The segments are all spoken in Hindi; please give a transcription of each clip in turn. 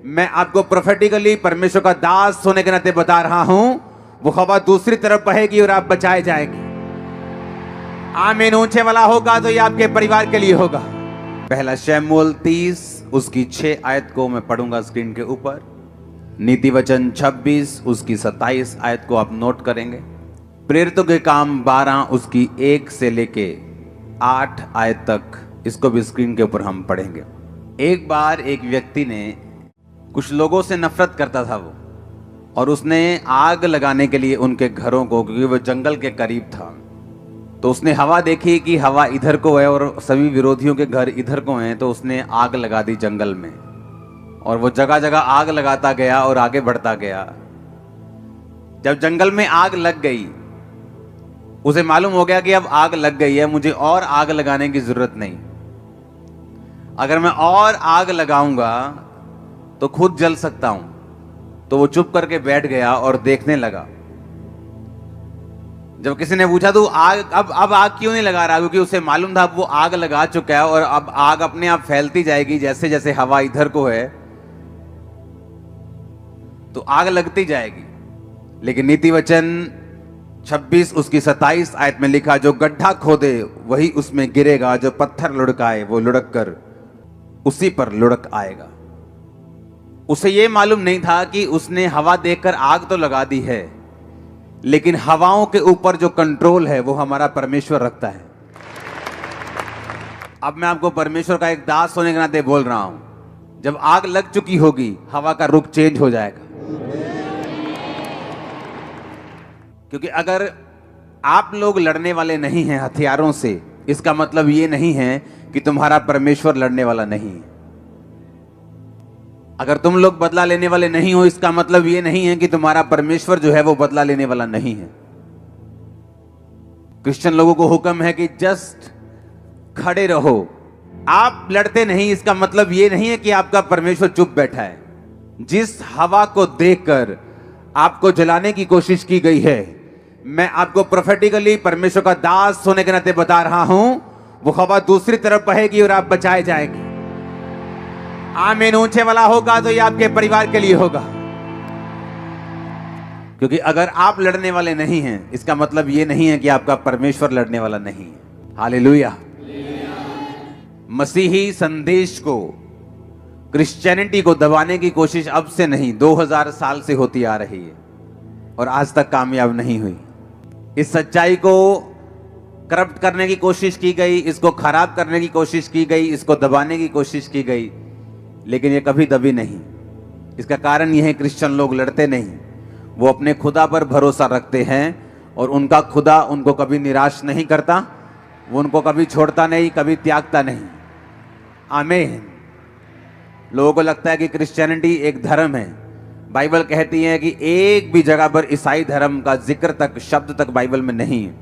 मैं आपको प्रोफेटिकली परमेश्वर का दास होने के नाते बता रहा हूं, वो हवा दूसरी तरफ बहेगी और आप बचाए जाएंगे। आमीन। ऊंचे वाला होगा तो ये आपके परिवार के लिए होगा। पहला शमूएल 30 उसकी 6 आयत को मैं पढ़ूंगा स्क्रीन के ऊपर। नीति वचन 26 उसकी 27 आयत को आप नोट करेंगे। प्रेरितों के काम 12 उसकी 1 से लेके 8 आयत तक, इसको भी स्क्रीन के ऊपर हम पढ़ेंगे। एक बार एक व्यक्ति ने, कुछ लोगों से नफरत करता था वो, और उसने आग लगाने के लिए उनके घरों को, क्योंकि वो जंगल के करीब था, तो उसने हवा देखी कि हवा इधर को है और सभी विरोधियों के घर इधर को हैं, तो उसने आग लगा दी जंगल में। और वो जगह जगह आग लगाता गया और आगे बढ़ता गया। जब जंगल में आग लग गई, उसे मालूम हो गया कि अब आग लग गई है, मुझे और आग लगाने की जरूरत नहीं। अगर मैं और आग लगाऊंगा तो खुद जल सकता हूं। तो वो चुप करके बैठ गया और देखने लगा। जब किसी ने पूछा तो आग अब आग क्यों नहीं लगा रहा, क्योंकि उसे मालूम था वो आग लगा चुका है और अब आग अपने आप फैलती जाएगी। जैसे जैसे हवा इधर को है तो आग लगती जाएगी। लेकिन नीति वचन 26 उसकी 27 आयत में लिखा, जो गड्ढा खोदे वही उसमें गिरेगा, जो पत्थर लुढ़काए वो लुढ़क कर उसी पर लुढ़क आएगा। उसे यह मालूम नहीं था कि उसने हवा देखकर आग तो लगा दी है, लेकिन हवाओं के ऊपर जो कंट्रोल है वो हमारा परमेश्वर रखता है। अब मैं आपको परमेश्वर का एक दास होने के नाते बोल रहा हूं, जब आग लग चुकी होगी हवा का रुख चेंज हो जाएगा। क्योंकि अगर आप लोग लड़ने वाले नहीं हैं हथियारों से, इसका मतलब ये नहीं है कि तुम्हारा परमेश्वर लड़ने वाला नहीं है। अगर तुम लोग बदला लेने वाले नहीं हो, इसका मतलब ये नहीं है कि तुम्हारा परमेश्वर जो है वो बदला लेने वाला नहीं है। क्रिश्चियन लोगों को हुक्म है कि जस्ट खड़े रहो। आप लड़ते नहीं, इसका मतलब ये नहीं है कि आपका परमेश्वर चुप बैठा है। जिस हवा को देखकर आपको जलाने की कोशिश की गई है, मैं आपको प्रोफेटिकली परमेश्वर का दास होने के नाते बता रहा हूं, वो हवा दूसरी तरफ बहेगी और आप बचाए जाएंगे। आमीन। ऊंचे वाला होगा तो ये आपके परिवार के लिए होगा। क्योंकि अगर आप लड़ने वाले नहीं हैं, इसका मतलब ये नहीं है कि आपका परमेश्वर लड़ने वाला नहीं है। हालेलुया। मसीही संदेश को, क्रिश्चियनिटी को दबाने की कोशिश अब से नहीं, 2000 साल से होती आ रही है और आज तक कामयाब नहीं हुई। इस सच्चाई को करप्ट करने की कोशिश की गई, इसको खराब करने की कोशिश की गई, इसको दबाने की कोशिश की गई, लेकिन ये कभी दबी नहीं। इसका कारण यह है क्रिश्चियन लोग लड़ते नहीं, वो अपने खुदा पर भरोसा रखते हैं और उनका खुदा उनको कभी निराश नहीं करता, वो उनको कभी छोड़ता नहीं, कभी त्यागता नहीं। आमीन। लोगों को लगता है कि क्रिश्चियनिटी एक धर्म है। बाइबल कहती है कि एक भी जगह पर ईसाई धर्म का जिक्र तक, शब्द तक बाइबल में नहीं है।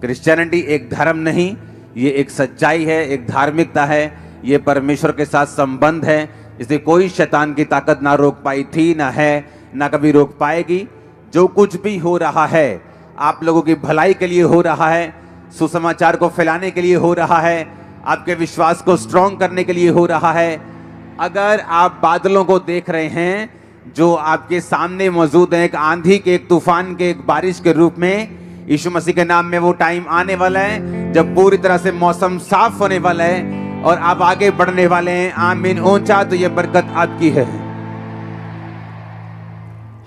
क्रिश्चियनिटी एक धर्म नहीं, ये एक सच्चाई है, एक धार्मिकता है, ये परमेश्वर के साथ संबंध है। इसे कोई शैतान की ताकत ना रोक पाई थी, ना है, ना कभी रोक पाएगी। जो कुछ भी हो रहा है आप लोगों की भलाई के लिए हो रहा है, सुसमाचार को फैलाने के लिए हो रहा है, आपके विश्वास को स्ट्रॉन्ग करने के लिए हो रहा है। अगर आप बादलों को देख रहे हैं जो आपके सामने मौजूद है, एक आंधी के, एक तूफान के, एक बारिश के रूप में, यीशु मसीह के नाम में वो टाइम आने वाला है जब पूरी तरह से मौसम साफ होने वाला है और आप आगे बढ़ने वाले हैं। आमीन। ऊंचा तो ये बरकत आपकी है।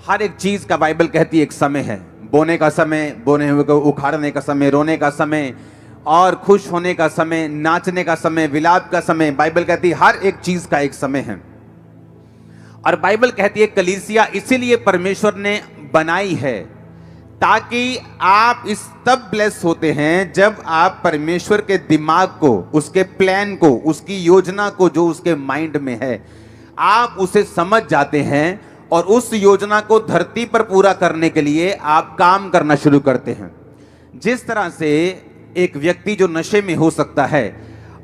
हर एक चीज का बाइबल कहती है एक समय है। बोने का समय, बोने हुए को उखाड़ने का समय, रोने का समय और खुश होने का समय, नाचने का समय, विलाप का समय। बाइबल कहती है हर एक चीज का एक समय है। और बाइबल कहती है कलीसिया इसीलिए परमेश्वर ने बनाई है ताकि आप इस तब ब्लेस होते हैं जब आप परमेश्वर के दिमाग को, उसके प्लान को, उसकी योजना को, जो उसके माइंड में है, आप उसे समझ जाते हैं और उस योजना को धरती पर पूरा करने के लिए आप काम करना शुरू करते हैं। जिस तरह से एक व्यक्ति जो नशे में हो सकता है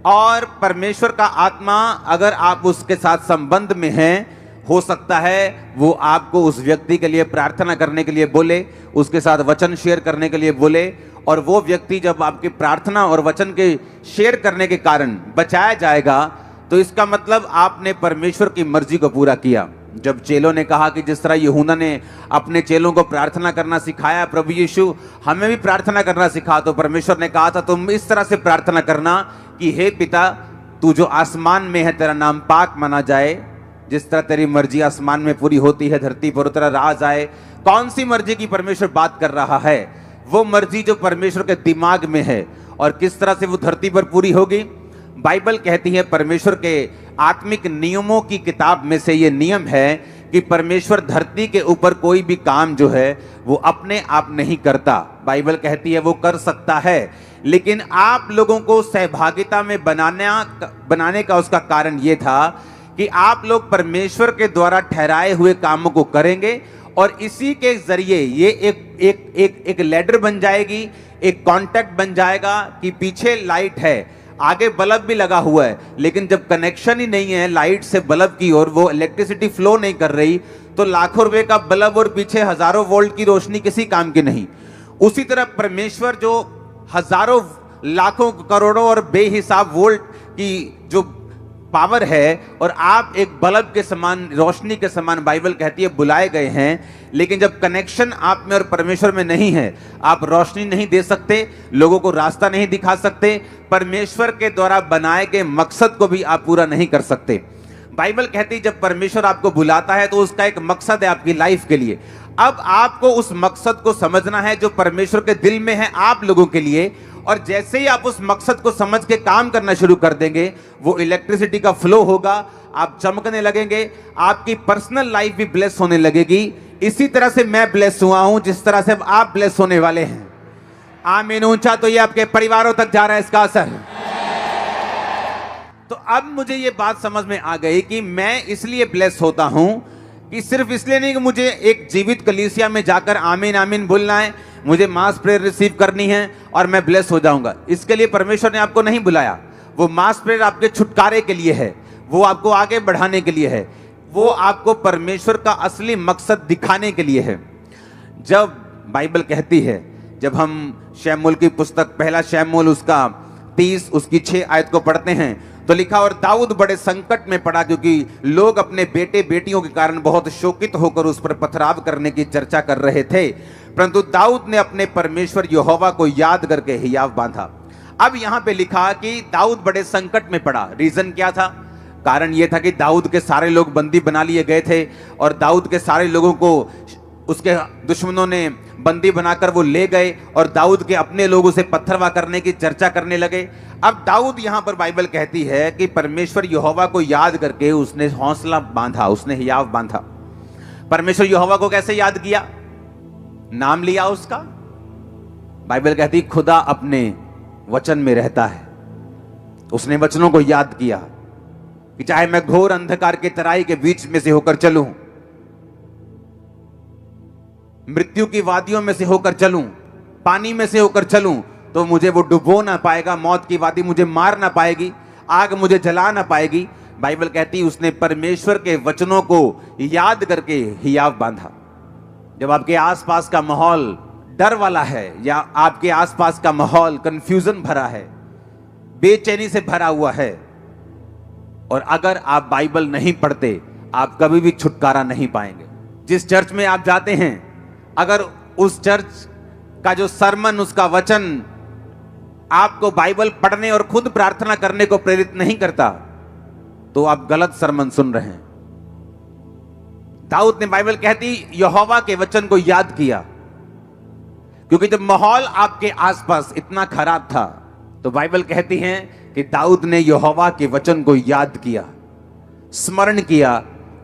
और परमेश्वर का आत्मा अगर आप उसके साथ संबंध में हैं, हो सकता है वो आपको उस व्यक्ति के लिए प्रार्थना करने के लिए बोले, उसके साथ वचन शेयर करने के लिए बोले, और वो व्यक्ति जब आपकी प्रार्थना और वचन के शेयर करने के कारण बचाया जाएगा तो इसका मतलब आपने परमेश्वर की मर्जी को पूरा किया। जब चेलों ने कहा कि जिस तरह यूहन्ना ने अपने चेलों को प्रार्थना करना सिखाया, प्रभु यीशु हमें भी प्रार्थना करना सिखा, तो परमेश्वर ने कहा था तुम इस तरह से प्रार्थना करना कि हे पिता, तू जो आसमान में है तेरा नाम पाक माना जाए, जिस तरह तेरी मर्जी आसमान में पूरी होती है धरती पर उस तरह राज आए। कौन सी मर्जी की परमेश्वर बात कर रहा है? वो मर्जी जो परमेश्वर के दिमाग में है, और किस तरह से वो धरती पर पूरी होगी। बाइबल कहती है, परमेश्वर के आत्मिक नियमों की किताब में से ये नियम है कि परमेश्वर धरती के ऊपर कोई भी काम जो है वो अपने आप नहीं करता। बाइबल कहती है वो कर सकता है, लेकिन आप लोगों को सहभागिता में बनाने का उसका कारण ये था कि आप लोग परमेश्वर के द्वारा ठहराए हुए कामों को करेंगे, और इसी के जरिए ये एक लैडर बन जाएगी, एक कांटेक्ट बन जाएगा कि पीछे लाइट है, आगे बल्ब भी लगा हुआ है, लेकिन जब कनेक्शन ही नहीं है लाइट से बल्ब की ओर, वो इलेक्ट्रिसिटी फ्लो नहीं कर रही, तो लाखों रुपए का बल्ब और पीछे हजारों वोल्ट की रोशनी किसी काम की नहीं। उसी तरह परमेश्वर जो हजारों लाखों करोड़ों और बेहिसाब वोल्ट की जो पावर है, और आप एक बल्ब के समान, रोशनी के समान बाइबल कहती है बुलाए गए हैं, लेकिन जब कनेक्शन आप में और परमेश्वर में नहीं है, आप रोशनी नहीं दे सकते, लोगों को रास्ता नहीं दिखा सकते, परमेश्वर के द्वारा बनाए गए मकसद को भी आप पूरा नहीं कर सकते। बाइबल कहती है जब परमेश्वर आपको बुलाता है तो उसका एक मकसद है आपकी लाइफ के लिए। अब आपको उस मकसद को समझना है जो परमेश्वर के दिल में है आप लोगों के लिए, और जैसे ही आप उस मकसद को समझ के काम करना शुरू कर देंगे, वो इलेक्ट्रिसिटी का फ्लो होगा, आप चमकने लगेंगे, आपकी पर्सनल लाइफ भी ब्लेस होने लगेगी। इसी तरह से मैं ब्लेस हुआ हूं, जिस तरह से आप ब्लेस होने वाले हैं। आमीन ऊंचा तो ये आपके परिवारों तक जा रहा है इसका असर। तो अब मुझे ये बात समझ में आ गई कि मैं इसलिए ब्लेस होता हूं कि सिर्फ इसलिए नहीं कि मुझे एक जीवित कलीसिया में जाकर आमीन आमीन बोलना है, मुझे मास प्रेयर रिसीव करनी है और मैं ब्लेस हो जाऊंगा। इसके लिए परमेश्वर ने आपको नहीं बुलाया। वो मास प्रेयर आपके छुटकारे के लिए है, वो आपको आगे बढ़ाने के लिए है, वो आपको परमेश्वर का असली मकसद दिखाने के लिए है। जब बाइबल कहती है, जब हम शमूएल की पुस्तक पहला शमूएल उसका 30 उसकी 6 आयत को पढ़ते हैं तो लिखा, और दाऊद बड़े संकट में पड़ा क्योंकि लोग अपने बेटे बेटियों के कारण बहुत शोकित होकर उस पर पथराव करने की चर्चा कर रहे थे, परंतु दाऊद ने अपने परमेश्वर यहोवा को याद करके हियाव बांधा। अब यहां पे लिखा कि दाऊद बड़े संकट में पड़ा। रीजन क्या था? कारण यह था कि दाऊद के सारे लोग बंदी बना लिए गए थे, और दाऊद के सारे लोगों को उसके दुश्मनों ने बंदी बनाकर वो ले गए, और दाऊद के अपने लोग उसे पत्थरवा करने की चर्चा करने लगे। अब दाऊद यहां पर बाइबल कहती है कि परमेश्वर यहोवा को याद करके उसने हौसला बांधा, उसने हियाव बांधा। परमेश्वर यहोवा को कैसे याद किया? नाम लिया उसका। बाइबल कहती खुदा अपने वचन में रहता है। उसने वचनों को याद किया कि चाहे मैं घोर अंधकार के तराई के बीच में से होकर चलूं, मृत्यु की वादियों में से होकर चलूं, पानी में से होकर चलूं, तो मुझे वो डुबो ना पाएगा, मौत की वादी मुझे मार ना पाएगी, आग मुझे जला ना पाएगी। बाइबल कहती उसने परमेश्वर के वचनों को याद करके हियाव बांधा। जब आपके आसपास का माहौल डर वाला है, या आपके आसपास का माहौल कंफ्यूजन भरा है, बेचैनी से भरा हुआ है, और अगर आप बाइबल नहीं पढ़ते, आप कभी भी छुटकारा नहीं पाएंगे। जिस चर्च में आप जाते हैं, अगर उस चर्च का जो सरमन, उसका वचन आपको बाइबल पढ़ने और खुद प्रार्थना करने को प्रेरित नहीं करता, तो आप गलत सरमन सुन रहे हैं। दाऊद ने, बाइबल कहती, यहोवा के वचन को याद किया, क्योंकि जब माहौल आपके आसपास इतना खराब था, तो बाइबल कहती है कि दाऊद ने यहोवा के वचन को याद किया, स्मरण किया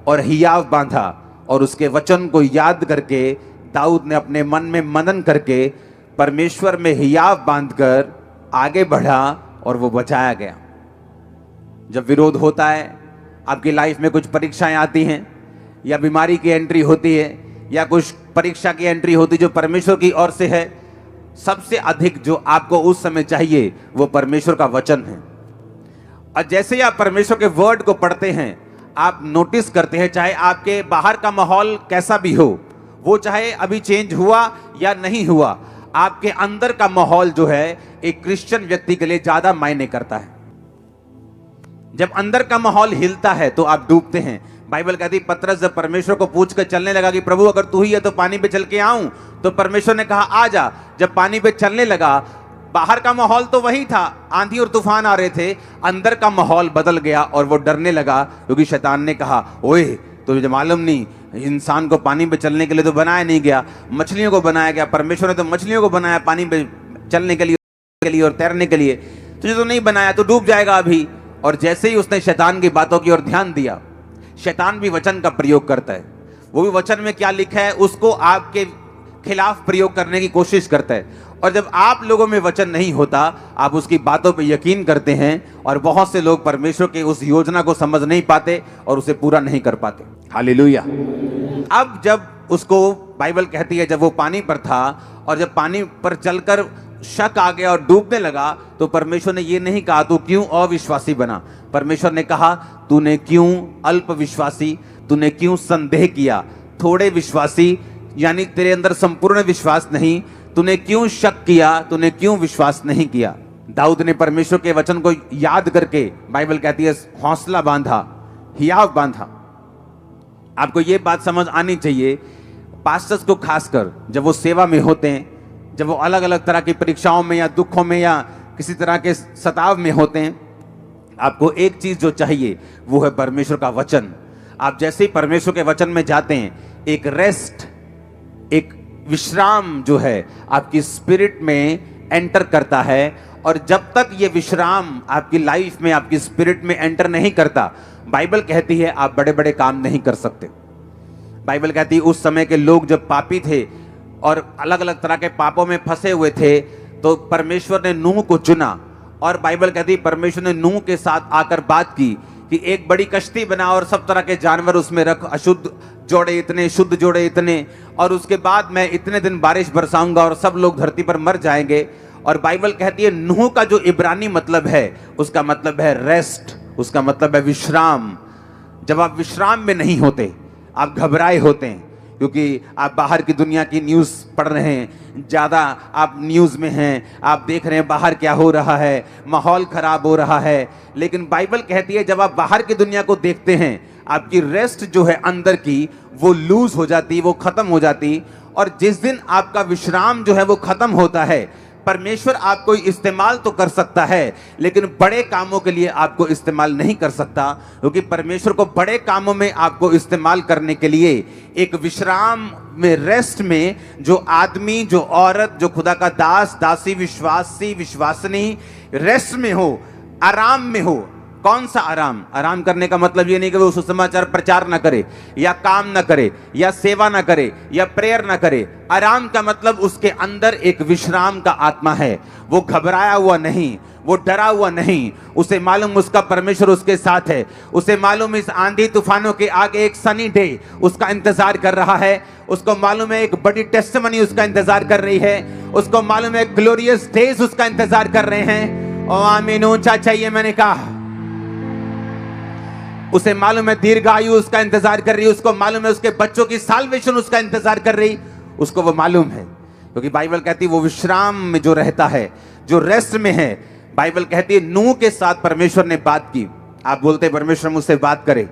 और हियाव बांधा, और उसके वचन को याद करके दाऊद ने अपने मन में मनन करके परमेश्वर में हियाव बांधकर आगे बढ़ा, और वो बचाया गया। जब विरोध होता है, आपकी लाइफ में कुछ परीक्षाएं आती हैं, या बीमारी की एंट्री होती है, या कुछ परीक्षा की एंट्री होती जो परमेश्वर की ओर से है, सबसे अधिक जो आपको उस समय चाहिए वो परमेश्वर का वचन है। और जैसे ही आप परमेश्वर के वर्ड को पढ़ते हैं, आप नोटिस करते हैं, चाहे आपके बाहर का माहौल कैसा भी हो, वो चाहे अभी चेंज हुआ या नहीं हुआ, आपके अंदर का माहौल जो है एक क्रिश्चियन व्यक्ति के लिए ज्यादा मायने करता है। जब अंदर का माहौल हिलता है तो आप डूबते हैं। बाइबल कहती है पतरस जब परमेश्वर को पूछ कर चलने लगा कि प्रभु अगर तू ही है तो पानी पे चल के आऊं, तो परमेश्वर ने कहा आ जा। जब पानी पे चलने लगा, बाहर का माहौल तो वही था, आंधी और तूफान आ रहे थे, अंदर का माहौल बदल गया और वो डरने लगा, क्योंकि शैतान ने कहा ओए तुझे मालूम नहीं, इंसान को पानी पे चलने के लिए तो बनाया नहीं गया, मछलियों को बनाया गया। परमेश्वर ने तो मछलियों को बनाया पानी पे चलने के लिए और तैरने के लिए, तुझे तो नहीं बनाया, तो डूब जाएगा अभी। और जैसे ही उसने शैतान की बातों की ओर ध्यान दिया, शैतान भी वचन का प्रयोग करता है, वो भी वचन में क्या लिखा है उसको आपके खिलाफ प्रयोग करने की कोशिश करता है। और जब आप लोगों में वचन नहीं होता, आप उसकी बातों पे यकीन करते हैं, और बहुत से लोग परमेश्वर की उस योजना को समझ नहीं पाते और उसे पूरा नहीं कर पाते। हालेलुया। अब जब उसको बाइबल कहती है जब वो पानी पर था और जब पानी पर चलकर शक आ गया और डूबने लगा, तो परमेश्वर ने ये नहीं कहा तू क्यों अविश्वासी बना। परमेश्वर ने कहा तूने क्यों अल्प विश्वासी, तूने क्यों संदेह किया, थोड़े विश्वासी, यानी तेरे अंदर संपूर्ण विश्वास नहीं, तूने क्यों शक किया, तूने क्यों विश्वास नहीं किया। दाऊद ने परमेश्वर के वचन को याद करके, बाइबल कहती है हौसला बांधा, हियाव बांधा। आपको यह बात समझ आनी चाहिए, पास्टर्स को खासकर जब वो सेवा में होते हैं, जब वो अलग अलग तरह की परीक्षाओं में या दुखों में या किसी तरह के सताव में होते हैं, आपको एक चीज जो चाहिए वो है परमेश्वर का वचन। आप जैसे ही परमेश्वर के वचन में जाते हैं, एक रेस्ट, एक विश्राम जो है आपकी स्पिरिट में एंटर करता है। और जब तक ये विश्राम आपकी लाइफ में, आपकी स्पिरिट में एंटर नहीं करता, बाइबल कहती है आप बड़े बड़े काम नहीं कर सकते। बाइबल कहती है उस समय के लोग जब पापी थे और अलग अलग तरह के पापों में फंसे हुए थे, तो परमेश्वर ने नूह को चुना। और बाइबल कहती है परमेश्वर ने नूह के साथ आकर बात की कि एक बड़ी कश्ती बना और सब तरह के जानवर उसमें रख, अशुद्ध जोड़े इतने, शुद्ध जोड़े इतने, और उसके बाद मैं इतने दिन बारिश बरसाऊंगा और सब लोग धरती पर मर जाएंगे। और बाइबल कहती है नूह का जो इब्रानी मतलब है, उसका मतलब है रेस्ट, उसका मतलब है विश्राम। जब आप विश्राम में नहीं होते, आप घबराए होते हैं, क्योंकि आप बाहर की दुनिया की न्यूज़ पढ़ रहे हैं, ज़्यादा आप न्यूज़ में हैं, आप देख रहे हैं बाहर क्या हो रहा है, माहौल खराब हो रहा है। लेकिन बाइबल कहती है जब आप बाहर की दुनिया को देखते हैं, आपकी रेस्ट जो है अंदर की, वो लूज हो जाती, वो खत्म हो जाती। और जिस दिन आपका विश्राम जो है वो खत्म होता है, परमेश्वर आपको इस्तेमाल तो कर सकता है, लेकिन बड़े कामों के लिए आपको इस्तेमाल नहीं कर सकता, क्योंकि परमेश्वर को बड़े कामों में आपको इस्तेमाल करने के लिए एक विश्राम में, रेस्ट में, जो आदमी, जो औरत, जो खुदा का दास, दासी, विश्वासी, विश्वासनी रेस्ट में हो, आराम में हो। कौन सा आराम? आराम करने का मतलब ये नहीं कि वो सुसमाचार प्रचार ना करे, या काम ना करे, या सेवा ना करे, या प्रेयर ना करे। आराम का मतलब उसके अंदर एक विश्राम का आत्मा है। वो घबराया हुआ नहीं, वो डरा हुआ नहीं, उसे मालूम उसका परमेश्वर उसके साथ है। उसे मालूम इस आंधी तूफानों के आगे एक सनी डे उसका इंतजार कर रहा है। उसको मालूम है एक बड़ी टेस्टिमनी उसका इंतजार कर रही है। उसको मालूम है ग्लोरियस डेज उसका इंतजार कर रहे हैं। ओ आमीन, ऊंचा चाहिए मैंने कहा। उसे मालूम है दीर्घायु उसका इंतजार कर रही है। उसको मालूम है उसके बच्चों की साल्वेशन उसका इंतजार कर रही, उसको वो मालूम है, क्योंकि बाइबल कहती है वो विश्राम में जो रहता है, जो रेस्ट में है। बाइबल कहती है नूह के साथ परमेश्वर ने बात की। आप बोलते परमेश्वर मुझसे बात करे,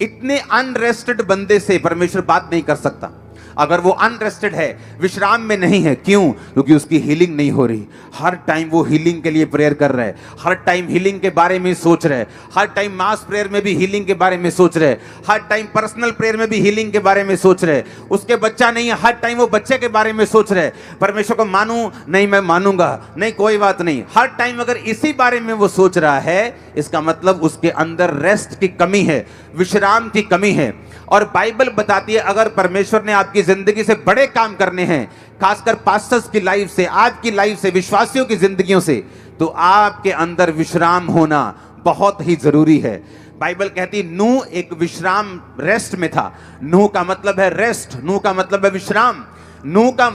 इतने अनरेस्टेड बंदे से परमेश्वर बात नहीं कर सकता अगर वो अनरेस्टेड है, विश्राम में नहीं है। क्यों? क्योंकि उसकी हीलिंग नहीं हो रही। हर टाइम वो हीलिंग के लिए प्रेयर कर रहे हैं, हर टाइम हीलिंग के बारे में सोच रहे हैं, हर टाइम मास प्रेयर में भी हीलिंग के बारे में सोच रहे हैं, हर टाइम पर्सनल प्रेयर में भी हीलिंग के बारे में सोच रहे हैं। उसके बच्चा नहीं है, हर टाइम वो बच्चे के बारे में सोच रहे हैं। परमेश्वर को मानूं नहीं, मैं मानूंगा नहीं, कोई बात नहीं। हर टाइम अगर इसी बारे में वो सोच रहा है, इसका मतलब उसके अंदर रेस्ट की कमी है, विश्राम की कमी है। और बाइबल बताती है अगर परमेश्वर ने आपकी जिंदगी से बड़े काम करने हैं, खासकर पास्टर्स की लाइफ से, आपकी लाइफ से, विश्वासियों की जिंदगियों से, तो आपके अंदर विश्राम होना बहुत ही जरूरी है। बाइबल कहती नूह एक विश्राम, रेस्ट में था। नूह का मतलब है रेस्ट, नूह का मतलब है विश्राम। नूह का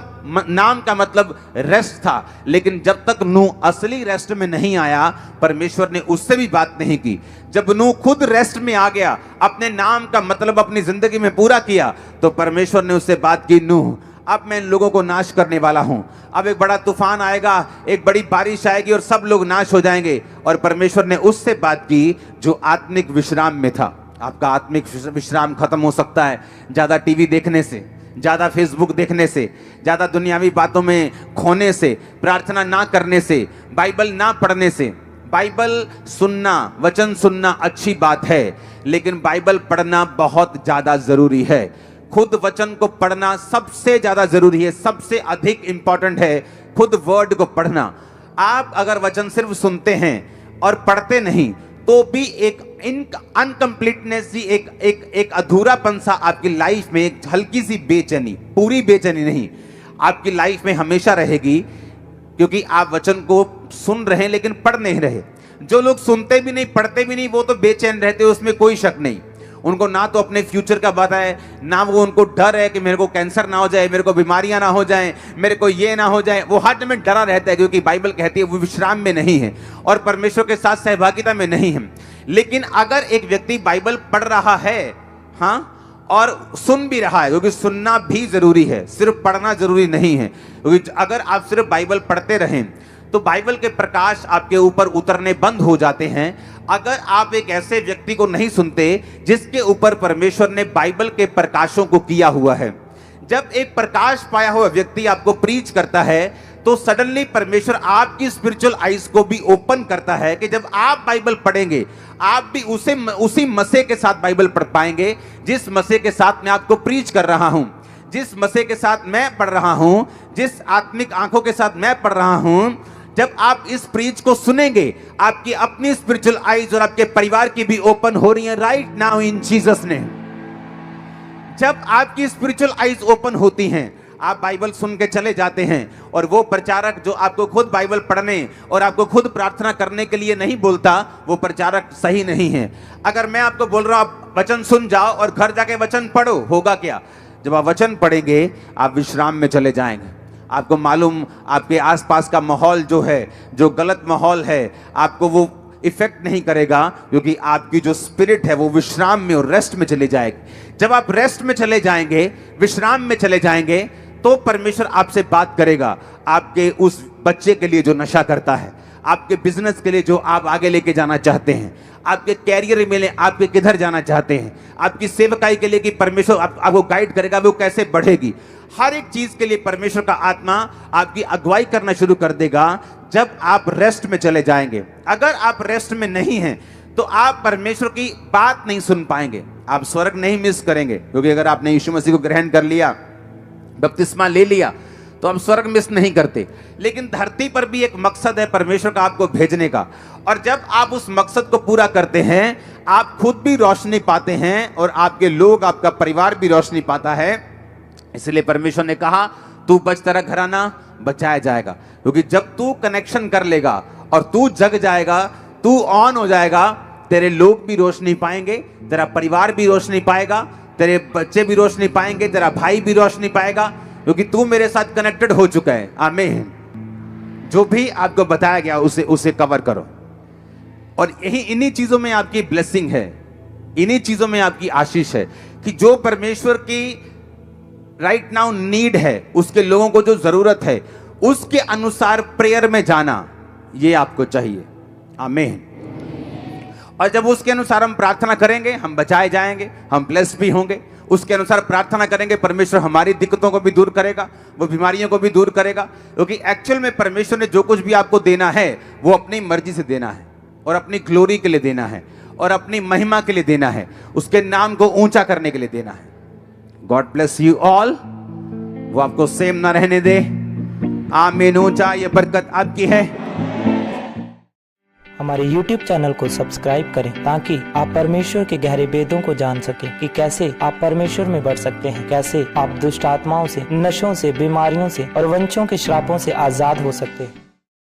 नाम का मतलब रेस्ट था। लेकिन जब तक नूह असली रेस्ट में नहीं आया, परमेश्वर ने उससे भी बात नहीं की। जब नूह खुद रेस्ट में आ गया, अपने नाम का मतलब अपनी जिंदगी में पूरा किया, तो परमेश्वर ने उससे बात की, नूह अब मैं इन लोगों को नाश करने वाला हूं। अब एक बड़ा तूफान आएगा, एक बड़ी बारिश आएगी और सब लोग नाश हो जाएंगे। और परमेश्वर ने उससे बात की जो आत्मिक विश्राम में था। आपका आत्मिक विश्राम खत्म हो सकता है ज्यादा टीवी देखने से, ज्यादा फेसबुक देखने से, ज्यादा दुनियावी बातों में खोने से, प्रार्थना ना करने से, बाइबल ना पढ़ने से। बाइबल सुनना, वचन सुनना अच्छी बात है, लेकिन बाइबल पढ़ना बहुत ज्यादा जरूरी है। खुद वचन को पढ़ना सबसे ज्यादा जरूरी है, सबसे अधिक इंपॉर्टेंट है खुद वर्ड को पढ़ना। आप अगर वचन सिर्फ सुनते हैं और पढ़ते नहीं तो भी एक अनकंप्लीटनेस, एक अधूरापन सा आपकी लाइफ में, एक हल्की सी बेचैनी, पूरी बेचैनी नहीं, आपकी लाइफ में हमेशा रहेगी, क्योंकि आप वचन को सुन रहे हैं लेकिन पढ़ नहीं रहे। जो लोग सुनते भी नहीं, पढ़ते भी नहीं, वो तो बेचैन रहते, उसमें कोई शक नहीं। उनको ना तो अपने फ्यूचर का पता है, ना वो उनको डर है कि मेरे को कैंसर ना हो जाए, मेरे को बीमारियां ना हो जाए, मेरे को ये ना हो जाए। वो हर में डरा रहता है, क्योंकि बाइबल कहती है वो विश्राम में नहीं है और परमेश्वर के साथ सहभागिता में नहीं है। लेकिन अगर एक व्यक्ति बाइबल पढ़ रहा है, हाँ, और सुन भी रहा है, क्योंकि सुनना भी जरूरी है, सिर्फ पढ़ना जरूरी नहीं है। क्योंकि अगर आप सिर्फ बाइबल पढ़ते रहें तो बाइबल के प्रकाश आपके ऊपर उतरने बंद हो जाते हैं। अगर आप एक ऐसे व्यक्ति को नहीं सुनते जिसके ऊपर परमेश्वर ने बाइबल के प्रकाशों को किया हुआ है, जब एक प्रकाश पाया हुआ व्यक्ति आपको प्रीच करता है तो सडनली परमेश्वर आपकी स्पिरिचुअल आईज को भी ओपन करता है कि जब आप बाइबल पढ़ेंगे आप भी उसी मसीह के साथ बाइबल पढ़ पाएंगे जिस मसीह के साथ मैं आपको प्रीच कर रहा हूं, जिस मसीह के साथ मैं पढ़ रहा हूं, जिस आत्मिक आंखों के साथ मैं पढ़ रहा हूं। जब आप इस प्रीच को सुनेंगे, आपकी अपनी स्पिरिचुअल आईज और आपके परिवार की भी ओपन हो रही है right now in Jesus name. जब आपकी स्पिरिचुअल आईज ओपन होती हैं, आप बाइबल सुन के चले जाते हैं और वो प्रचारक जो आपको खुद बाइबल पढ़ने और आपको खुद प्रार्थना करने के लिए नहीं बोलता, वो प्रचारक सही नहीं है। अगर मैं आपको बोल रहा हूं आप वचन सुन जाओ और घर जाके वचन पढ़ो, होगा क्या? जब आप वचन पढ़ेंगे आप विश्राम में चले जाएंगे। आपको मालूम, आपके आसपास का माहौल जो है, जो गलत माहौल है, आपको वो इफेक्ट नहीं करेगा, क्योंकि आपकी जो स्पिरिट है वो विश्राम में और रेस्ट में चले जाएगी। जब आप रेस्ट में चले जाएंगे, विश्राम में चले जाएंगे, तो परमेश्वर आपसे बात करेगा। आपके उस बच्चे के लिए जो नशा करता है, आपके बिजनेस के लिए जो आप आगे लेके जाना चाहते हैं, आपके कैरियर में आपके किधर जाना चाहते हैं, आपकी सेवकाई के लिए कि परमेश्वर आपको गाइड करेगा वो कैसे बढ़ेगी, हर एक चीज के लिए परमेश्वर का आत्मा आपकी अगुवाई करना शुरू कर देगा जब आप रेस्ट में चले जाएंगे। अगर आप रेस्ट में नहीं हैं तो आप परमेश्वर की बात नहीं सुन पाएंगे, आप स्वर्ग नहीं मिस करेंगे। क्योंकि अगर आपने यीशु मसीह को ग्रहण कर लिया, बपतिस्मा ले लिया, तो आप स्वर्ग मिस नहीं करते। लेकिन धरती पर भी एक मकसद है परमेश्वर का आपको भेजने का, और जब आप उस मकसद को पूरा करते हैं आप खुद भी रोशनी पाते हैं और आपके लोग, आपका परिवार भी रोशनी पाता है। इसलिए परमेश्वर ने कहा तू बच, तेरा घराना बचाया जाएगा। क्योंकि जब तू कनेक्शन कर लेगा और तू जग जाएगा, तू ऑन हो जाएगा, तेरे लोग भी रोशनी पाएंगे, तेरा परिवार भी रोशनी पाएगा, तेरे बच्चे भी रोशनी पाएंगे, तेरा भाई भी रोशनी पाएगा, क्योंकि तू मेरे साथ कनेक्टेड हो चुका है। आमीन। जो भी आपको बताया गया उसे कवर करो। और यही इन्हीं चीजों में आपकी ब्लेसिंग है, इन्हीं चीजों में आपकी आशीष है कि जो परमेश्वर की राइट नाउ नीड है, उसके लोगों को जो जरूरत है उसके अनुसार प्रेयर में जाना, ये आपको चाहिए। आमीन। और जब उसके अनुसार हम प्रार्थना करेंगे हम बचाए जाएंगे, हम ब्लेस्ड भी होंगे। उसके अनुसार प्रार्थना करेंगे, परमेश्वर हमारी दिक्कतों को भी दूर करेगा, वो बीमारियों को भी दूर करेगा। क्योंकि एक्चुअल में परमेश्वर ने जो कुछ भी आपको देना है वो अपनी मर्जी से देना है और अपनी ग्लोरी के लिए देना है और अपनी महिमा के लिए देना है, उसके नाम को ऊंचा करने के लिए देना है। God bless you all. वो आपको सेम ना रहने दे। आमीन। ऊंचा ये बरकत आपकी है। हमारे YouTube चैनल को सब्सक्राइब करें ताकि आप परमेश्वर के गहरे वेदों को जान सकें कि कैसे आप परमेश्वर में बढ़ सकते हैं, कैसे आप दुष्ट आत्माओं से, नशों से, बीमारियों से और वंशों के श्रापों से आजाद हो सकते हैं।